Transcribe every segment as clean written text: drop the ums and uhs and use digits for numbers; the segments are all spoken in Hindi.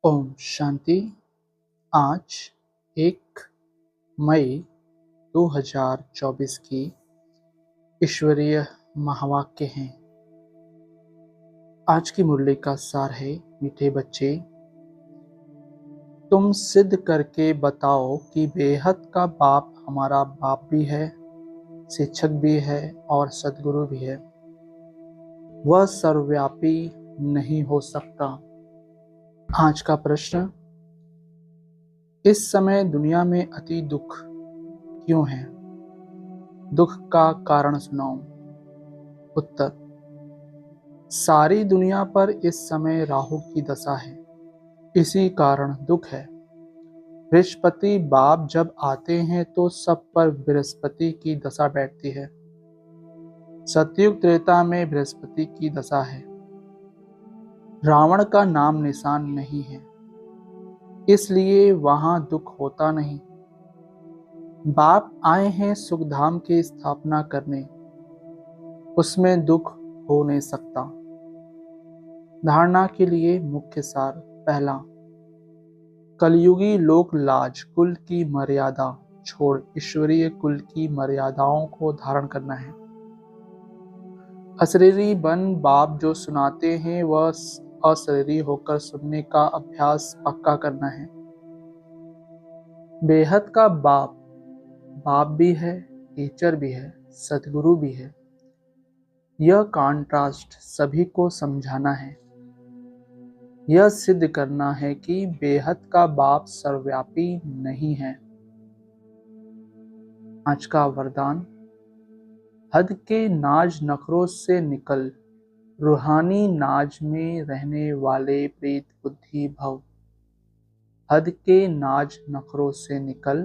ओम शांति। आज 1 मई 2024 की ईश्वरीय महावाक्य हैं। आज की मुरली का सार है, मीठे बच्चे, तुम सिद्ध करके बताओ कि बेहद का बाप हमारा बाप भी है, शिक्षक भी है और सद्गुरु भी है। वह सर्वव्यापी नहीं हो सकता। आज का प्रश्न, इस समय दुनिया में अति दुख क्यों है? दुख का कारण सुनाओ। उत्तर, सारी दुनिया पर इस समय राहु की दशा है, इसी कारण दुख है। बृहस्पति बाप जब आते हैं तो सब पर बृहस्पति की दशा बैठती है। सतयुग त्रेता में बृहस्पति की दशा है। रावण का नाम निशान नहीं है, इसलिए वहां दुख होता नहीं। बाप आए हैं सुखधाम की स्थापना करने, उसमें दुख हो नहीं सकता। धारणा के लिए मुख्य सार। पहला, कलयुगी लोक लाज कुल की मर्यादा छोड़ ईश्वरीय कुल की मर्यादाओं को धारण करना है। अशरीरी बन बाप जो सुनाते हैं वह अशरीरी होकर सुनने का अभ्यास पक्का करना है। बेहद का बाप बाप भी है, टीचर भी है, सद्गुरु भी है। यह कॉन्ट्रास्ट सभी को समझाना है। यह सिद्ध करना है कि बेहद का बाप सर्वव्यापी नहीं है। आज का वरदान, हद के नाज नखरों से निकल रूहानी नाज में रहने वाले प्रीत बुद्धि भव। हद के नाज नखरों से निकल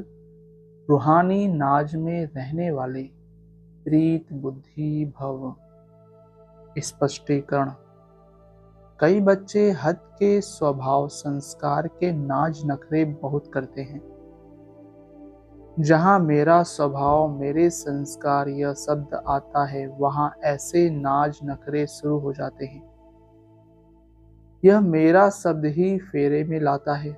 रूहानी नाज में रहने वाले प्रीत बुद्धि भव। स्पष्टीकरण, कई बच्चे हद के स्वभाव संस्कार के नाज नखरे बहुत करते हैं। जहां मेरा स्वभाव, मेरे संस्कार यह शब्द आता है, वहां ऐसे नाज नखरे शुरू हो जाते हैं। यह मेरा शब्द ही फेरे में लाता है।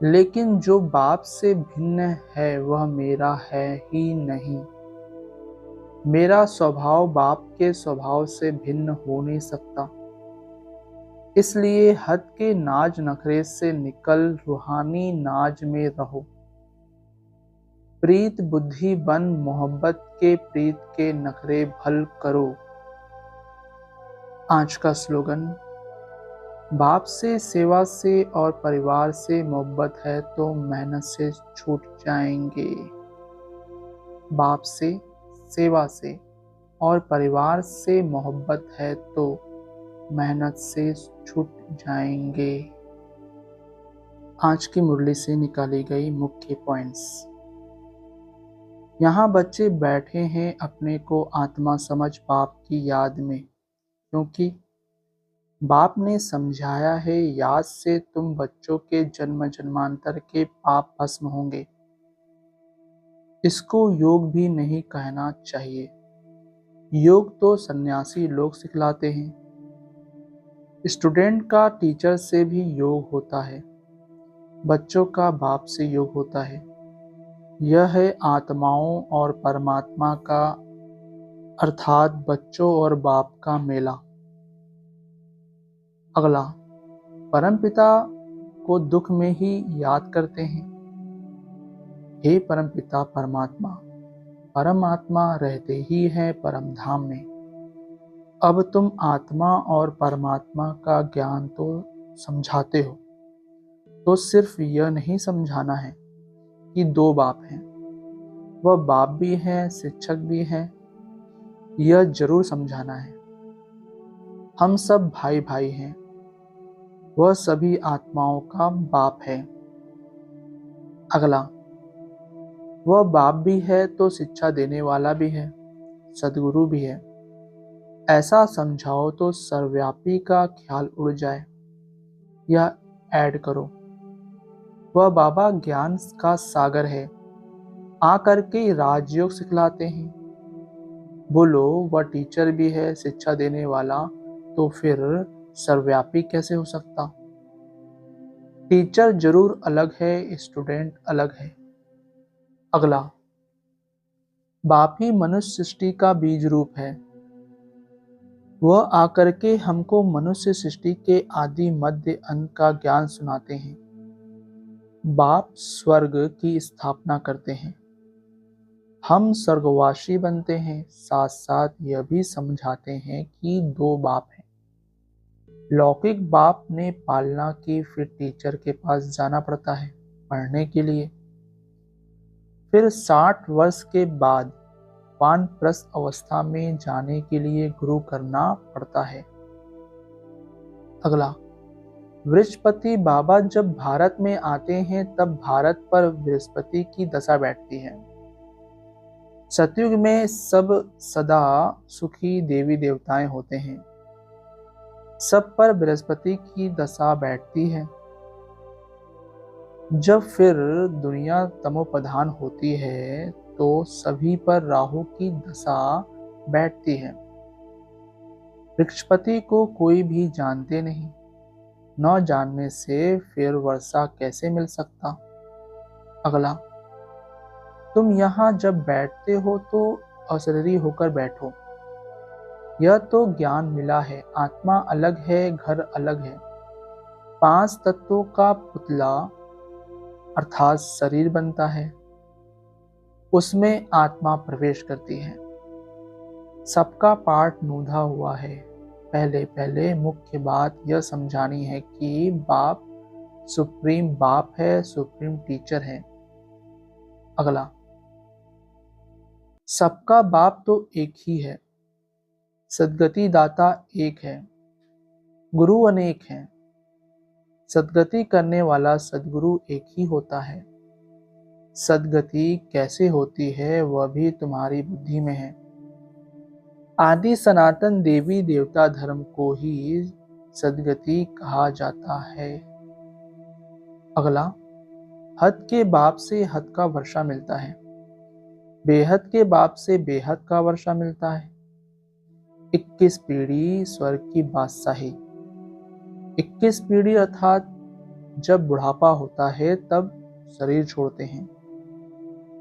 लेकिन जो बाप से भिन्न है वह मेरा है ही नहीं। मेरा स्वभाव बाप के स्वभाव से भिन्न हो नहीं सकता। इसलिए हद के नाज नखरे से निकल रूहानी नाज में रहो। प्रीत बुद्धि बन मोहब्बत के प्रीत के नखरे भल करो। आज का स्लोगन, बाप से, सेवा से और परिवार से मोहब्बत है तो मेहनत से छूट जाएंगे। बाप से, सेवा से और परिवार से मोहब्बत है तो मेहनत से छूट जाएंगे। आज की मुरली से निकाली गई मुख्य पॉइंट्स। यहाँ बच्चे बैठे हैं अपने को आत्मा समझ बाप की याद में, क्योंकि बाप ने समझाया है याद से तुम बच्चों के जन्म जन्मांतर के पाप भस्म होंगे। इसको योग भी नहीं कहना चाहिए। योग तो सन्यासी लोग सिखलाते हैं। स्टूडेंट का टीचर से भी योग होता है, बच्चों का बाप से योग होता है। यह है आत्माओं और परमात्मा का अर्थात बच्चों और बाप का मेला। अगला, परमपिता को दुख में ही याद करते हैं। हे परमपिता परमात्मा, परमात्मा रहते ही है परम धाम में। अब तुम आत्मा और परमात्मा का ज्ञान तो समझाते हो, तो सिर्फ यह नहीं समझाना है कि दो बाप हैं, वह बाप भी हैं, शिक्षक भी हैं। यह जरूर समझाना है। हम सब भाई भाई हैं, वह सभी आत्माओं का बाप है। अगला, वह बाप भी है तो शिक्षा देने वाला भी है, सद्गुरु भी है। ऐसा समझाओ तो सर्वव्यापी का ख्याल उड़ जाए। यह ऐड करो, वह बाबा ज्ञान का सागर है, आकर के राजयोग सिखलाते हैं। बोलो, वह टीचर भी है, शिक्षा देने वाला, तो फिर सर्वव्यापी कैसे हो सकता? टीचर जरूर अलग है, स्टूडेंट अलग है। अगला, बाप ही मनुष्य सृष्टि का बीज रूप है। वह आकर के हमको मनुष्य सृष्टि के आदि मध्य अंत का ज्ञान सुनाते हैं। बाप स्वर्ग की स्थापना करते हैं, हम स्वर्गवासी बनते हैं। साथ साथ यह भी समझाते हैं कि दो बाप हैं। लौकिक बाप ने पालना की, फिर टीचर के पास जाना पड़ता है पढ़ने के लिए। फिर 60 वर्ष के बाद वानप्रस्थ अवस्था में जाने के लिए गुरु करना पड़ता है। अगला, बृहस्पति बाबा जब भारत में आते हैं तब भारत पर बृहस्पति की दशा बैठती है। सतयुग में सब सदा सुखी देवी देवताएं होते हैं, सब पर बृहस्पति की दशा बैठती है। जब फिर दुनिया तमोप्रधान होती है तो सभी पर राहु की दशा बैठती है। बृहस्पति को कोई भी जानते नहीं, न जानने से फिर वर्षा कैसे मिल सकता। अगला, तुम यहाँ जब बैठते हो तो अशरीरी होकर बैठो। यह तो ज्ञान मिला है, आत्मा अलग है, घर अलग है। 5 तत्वों का पुतला अर्थात शरीर बनता है, उसमें आत्मा प्रवेश करती है। सबका पाठ नूधा हुआ है। पहले पहले मुख्य बात यह समझानी है कि बाप सुप्रीम बाप है, सुप्रीम टीचर है। अगला, सबका बाप तो एक ही है, सद्गति दाता एक है, गुरु अनेक हैं। सद्गति करने वाला सद्गुरु एक ही होता है। सद्गति कैसे होती है वह भी तुम्हारी बुद्धि में है। आदि सनातन देवी देवता धर्म को ही सद्गति कहा जाता है। अगला, हद के बाप से हद का वर्षा मिलता है, बेहद के बाप से बेहद का वर्षा मिलता है। 21 पीढ़ी स्वर्ग की बादशाही। 21 पीढ़ी अर्थात जब बुढ़ापा होता है तब शरीर छोड़ते हैं,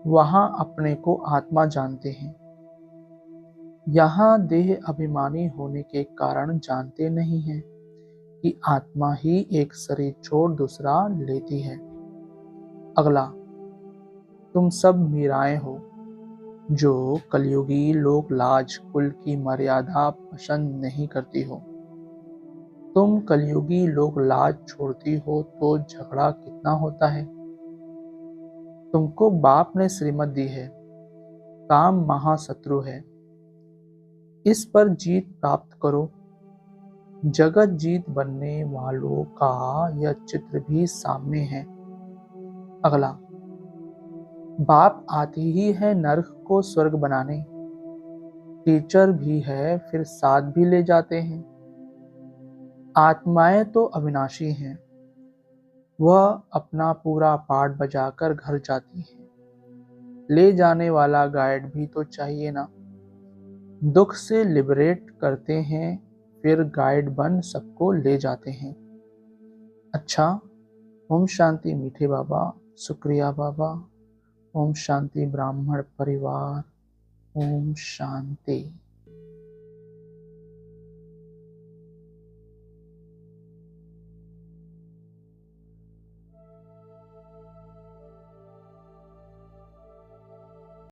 वहां अपने को आत्मा जानते हैं। यहाँ देह अभिमानी होने के कारण जानते नहीं हैं कि आत्मा ही एक शरीर छोड़ दूसरा लेती है। अगला, तुम सब मीराएं हो जो कलयुगी लोक लाज कुल की मर्यादा पसंद नहीं करती हो। तुम कलयुगी लोक लाज छोड़ती हो तो झगड़ा कितना होता है। तुमको बाप ने श्रीमत दी है, काम महाशत्रु है, इस पर जीत प्राप्त करो। जगत जीत बनने वालों का यह चित्र भी सामने है। अगला, बाप आते ही है नरक को स्वर्ग बनाने, टीचर भी है फिर साथ भी ले जाते हैं। आत्माएं तो अविनाशी हैं, वह अपना पूरा पाठ बजाकर घर जाती हैं। ले जाने वाला गाइड भी तो चाहिए ना। दुख से लिबरेट करते हैं, फिर गाइड बन सबको ले जाते हैं। अच्छा, ओम शांति मीठे बाबा, शुक्रिया बाबा। ओम शांति ब्राह्मण परिवार, ओम शांति।